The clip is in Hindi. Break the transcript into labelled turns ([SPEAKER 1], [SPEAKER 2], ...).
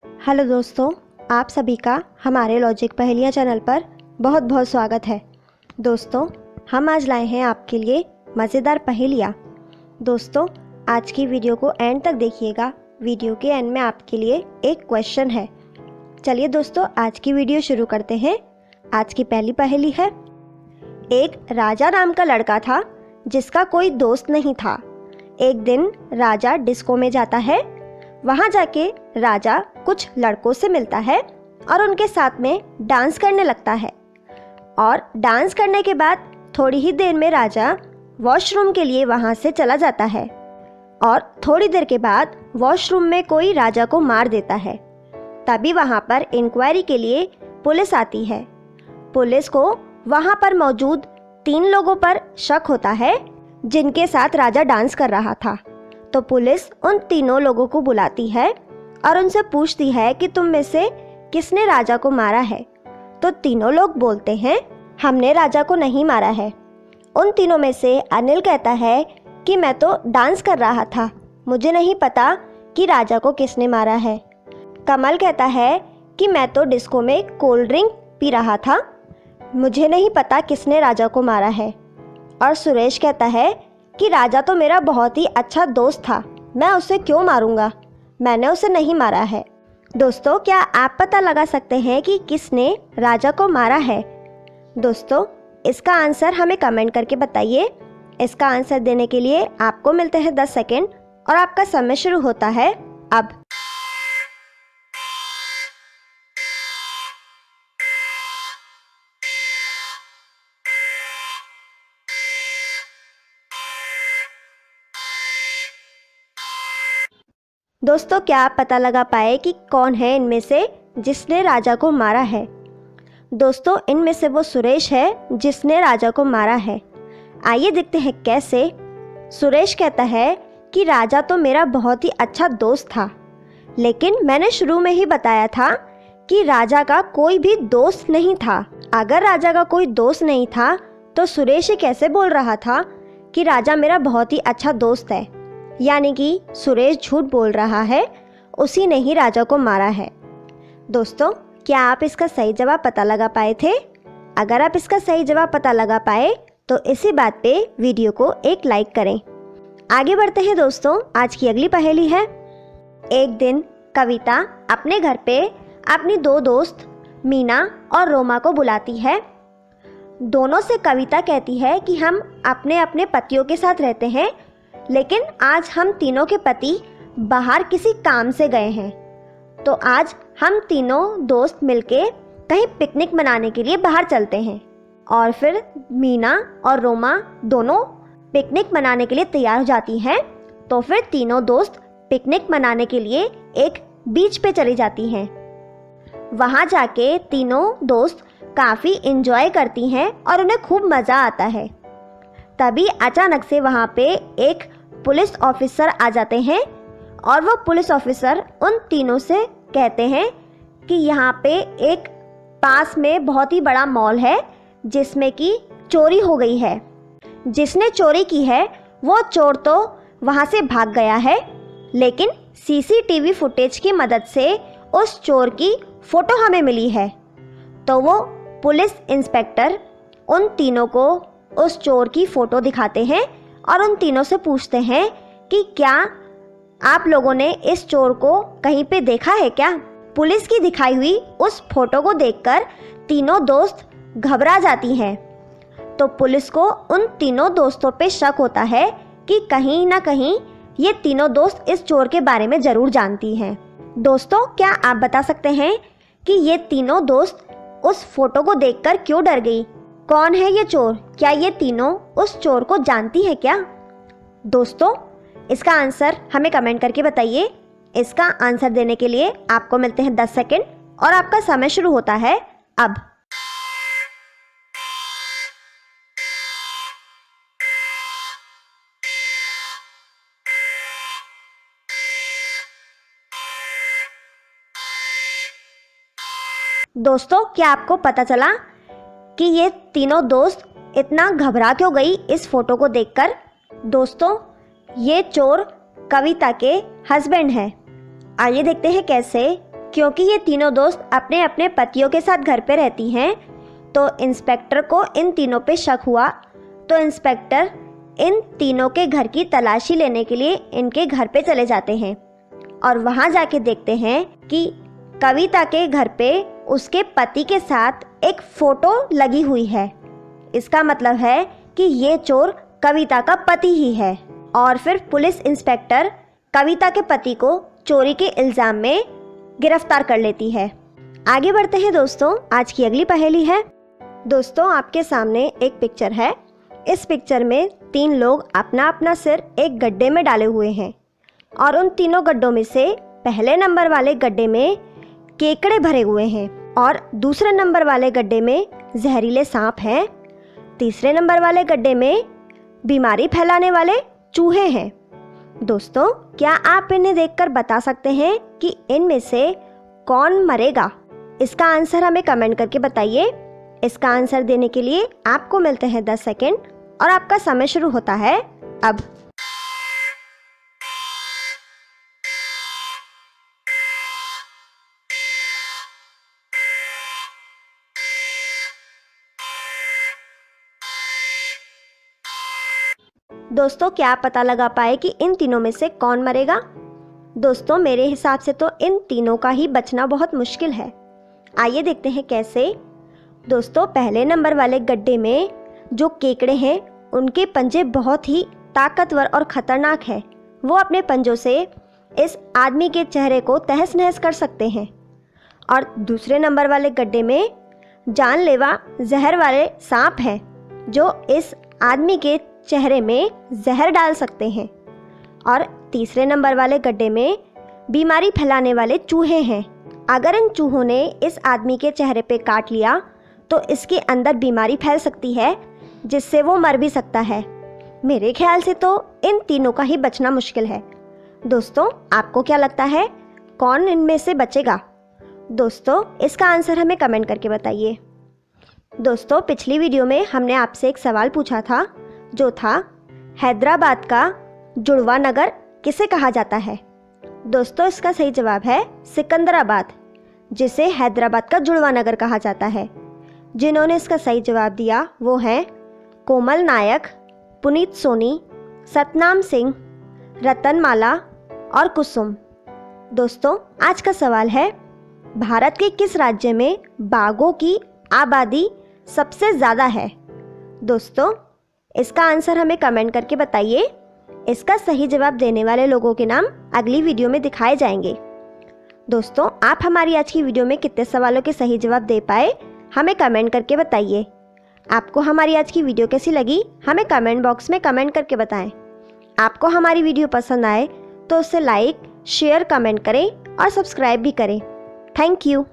[SPEAKER 1] हेलो दोस्तों, आप सभी का हमारे लॉजिक पहेलियाँ चैनल पर बहुत बहुत स्वागत है। दोस्तों, हम आज लाए हैं आपके लिए मज़ेदार पहेलियाँ। दोस्तों, आज की वीडियो को एंड तक देखिएगा। वीडियो के एंड में आपके लिए एक क्वेश्चन है। चलिए दोस्तों, आज की वीडियो शुरू करते हैं। आज की पहली पहेली है। एक राजा नाम का लड़का था जिसका कोई दोस्त नहीं था। एक दिन राजा डिस्को में जाता है। वहाँ जाके राजा कुछ लड़कों से मिलता है और उनके साथ में डांस करने लगता है। और डांस करने के बाद थोड़ी ही देर में राजा वॉशरूम के लिए वहाँ से चला जाता है। और थोड़ी देर के बाद वॉशरूम में कोई राजा को मार देता है। तभी वहाँ पर इंक्वायरी के लिए पुलिस आती है। पुलिस को वहाँ पर मौजूद 3 लोगों पर शक होता है जिनके साथ राजा डांस कर रहा था। तो पुलिस उन तीनों लोगों को बुलाती है और उनसे पूछती है कि तुम में से किसने राजा को मारा है। तो तीनों लोग बोलते हैं, हमने राजा को नहीं मारा है। उन तीनों में से अनिल कहता है कि मैं तो डांस कर रहा था, मुझे नहीं पता कि राजा को किसने मारा है। कमल कहता है कि मैं तो डिस्को में कोल्ड ड्रिंक पी रहा था, मुझे नहीं पता किसने राजा को मारा है। और सुरेश कहता है कि राजा तो मेरा बहुत ही अच्छा दोस्त था, मैं उसे क्यों मारूंगा, मैंने उसे नहीं मारा है। दोस्तों, क्या आप पता लगा सकते हैं कि किसने राजा को मारा है? दोस्तों, इसका आंसर हमें कमेंट करके बताइए। इसका आंसर देने के लिए आपको मिलते हैं 10 सेकेंड और आपका समय शुरू होता है अब। दोस्तों, क्या आप पता लगा पाए कि कौन है इनमें से जिसने राजा को मारा है? दोस्तों, इनमें से वो सुरेश है जिसने राजा को मारा है। आइए देखते हैं कैसे। सुरेश कहता है कि राजा तो मेरा बहुत ही अच्छा दोस्त था, लेकिन मैंने शुरू में ही बताया था कि राजा का कोई भी दोस्त नहीं था। अगर राजा का कोई दोस्त नहीं था तो सुरेश ही कैसे बोल रहा था कि राजा मेरा बहुत ही अच्छा दोस्त है? यानी कि सुरेश झूठ बोल रहा है, उसी ने ही राजा को मारा है। दोस्तों, क्या आप इसका सही जवाब पता लगा पाए थे? अगर आप इसका सही जवाब पता लगा पाए तो इसी बात पे वीडियो को एक लाइक करें। आगे बढ़ते हैं दोस्तों, आज की अगली पहेली है। एक दिन कविता अपने घर पे अपनी 2 दोस्त मीना और रोमा को बुलाती है। दोनों से कविता कहती है कि हम अपने अपने पतियों के साथ रहते हैं, लेकिन आज हम तीनों के पति बाहर किसी काम से गए हैं, तो आज हम तीनों दोस्त मिलके कहीं पिकनिक मनाने के लिए बाहर चलते हैं। और फिर मीना और रोमा दोनों पिकनिक मनाने के लिए तैयार हो जाती हैं। तो फिर तीनों दोस्त पिकनिक मनाने के लिए एक बीच पे चली जाती हैं। वहाँ जाके तीनों दोस्त काफ़ी इंजॉय करती हैं और उन्हें खूब मज़ा आता है। तभी अचानक से वहाँ पे एक पुलिस ऑफिसर आ जाते हैं और वो पुलिस ऑफिसर उन तीनों से कहते हैं कि यहाँ पे एक पास में बहुत ही बड़ा मॉल है जिसमें कि चोरी हो गई है। जिसने चोरी की है वो चोर तो वहाँ से भाग गया है, लेकिन सीसीटीवी फुटेज की मदद से उस चोर की फ़ोटो हमें मिली है। तो वो पुलिस इंस्पेक्टर उन तीनों को उस चोर की फ़ोटो दिखाते हैं और उन तीनों से पूछते हैं कि क्या आप लोगों ने इस चोर को कहीं पे देखा है क्या? पुलिस की दिखाई हुई उस फोटो को देखकर तीनों दोस्त घबरा जाती हैं। तो पुलिस को उन तीनों दोस्तों पे शक होता है कि कहीं ना कहीं ये तीनों दोस्त इस चोर के बारे में ज़रूर जानती हैं। दोस्तों, क्या आप बता सकते हैं कि ये तीनों दोस्त उस फोटो को देखकर क्यों डर गई? कौन है ये चोर? क्या ये तीनों उस चोर को जानती है क्या? दोस्तों, इसका आंसर हमें कमेंट करके बताइए। इसका आंसर देने के लिए आपको मिलते हैं 10 सेकेंड और आपका समय शुरू होता है अब। दोस्तों, क्या आपको पता चला कि ये तीनों दोस्त इतना घबरा क्यों गई इस फोटो को देखकर? दोस्तों, ये चोर कविता के हस्बैंड हैं। आइए देखते हैं कैसे। क्योंकि ये तीनों दोस्त अपने अपने पतियों के साथ घर पे रहती हैं, तो इंस्पेक्टर को इन तीनों पे शक हुआ। तो इंस्पेक्टर इन तीनों के घर की तलाशी लेने के लिए इनके घर पे चले जाते हैं और वहाँ जाके देखते हैं कि कविता के घर पे उसके पति के साथ एक फ़ोटो लगी हुई है। इसका मतलब है कि ये चोर कविता का पति ही है। और फिर पुलिस इंस्पेक्टर कविता के पति को चोरी के इल्ज़ाम में गिरफ्तार कर लेती है। आगे बढ़ते हैं दोस्तों, आज की अगली पहेली है। दोस्तों, आपके सामने एक पिक्चर है। इस पिक्चर में 3 लोग अपना अपना सिर एक गड्ढे में डाले हुए हैं और उन तीनों गड्ढों में से पहले नंबर वाले गड्ढे में केकड़े भरे हुए हैं और दूसरे नंबर वाले गड्ढे में जहरीले सांप हैं। तीसरे नंबर वाले गड्ढे में बीमारी फैलाने वाले चूहे हैं। दोस्तों, क्या आप इन्हें देखकर बता सकते हैं कि इनमें से कौन मरेगा? इसका आंसर हमें कमेंट करके बताइए। इसका आंसर देने के लिए आपको मिलते हैं 10 सेकेंड और आपका समय शुरू होता है अब। दोस्तों, क्या आप पता लगा पाए कि इन तीनों में से कौन मरेगा? दोस्तों, मेरे हिसाब से तो इन तीनों का ही बचना बहुत मुश्किल है। आइए देखते हैं कैसे। दोस्तों, पहले नंबर वाले गड्ढे में जो केकड़े हैं उनके पंजे बहुत ही ताकतवर और ख़तरनाक है। वो अपने पंजों से इस आदमी के चेहरे को तहस नहस कर सकते हैं। और दूसरे नंबर वाले गड्ढे में जानलेवा जहर वाले सांप हैं जो इस आदमी के चेहरे में जहर डाल सकते हैं। और तीसरे नंबर वाले गड्ढे में बीमारी फैलाने वाले चूहे हैं। अगर इन चूहों ने इस आदमी के चेहरे पे काट लिया तो इसके अंदर बीमारी फैल सकती है जिससे वो मर भी सकता है। मेरे ख्याल से तो इन तीनों का ही बचना मुश्किल है। दोस्तों, आपको क्या लगता है कौन इनमें से बचेगा? दोस्तों, इसका आंसर हमें कमेंट करके बताइए। दोस्तों, पिछली वीडियो में हमने आपसे एक सवाल पूछा था जो था हैदराबाद का जुड़वा नगर किसे कहा जाता है? दोस्तों, इसका सही जवाब है सिकंदराबाद, जिसे हैदराबाद का जुड़वा नगर कहा जाता है। जिन्होंने इसका सही जवाब दिया वो हैं कोमल नायक, पुनीत सोनी, सतनाम सिंह, रतनमाला और कुसुम। दोस्तों, आज का सवाल है भारत के किस राज्य में बाघों की आबादी सबसे ज़्यादा है? दोस्तों, इसका आंसर हमें कमेंट करके बताइए। इसका सही जवाब देने वाले लोगों के नाम अगली वीडियो में दिखाए जाएंगे। दोस्तों, आप हमारी आज की वीडियो में कितने सवालों के सही जवाब दे पाए हमें कमेंट करके बताइए। आपको हमारी आज की वीडियो कैसी लगी हमें कमेंट बॉक्स में कमेंट करके बताएं। आपको हमारी वीडियो पसंद आए तो उसे लाइक, शेयर, कमेंट करें और सब्सक्राइब भी करें। Thank you.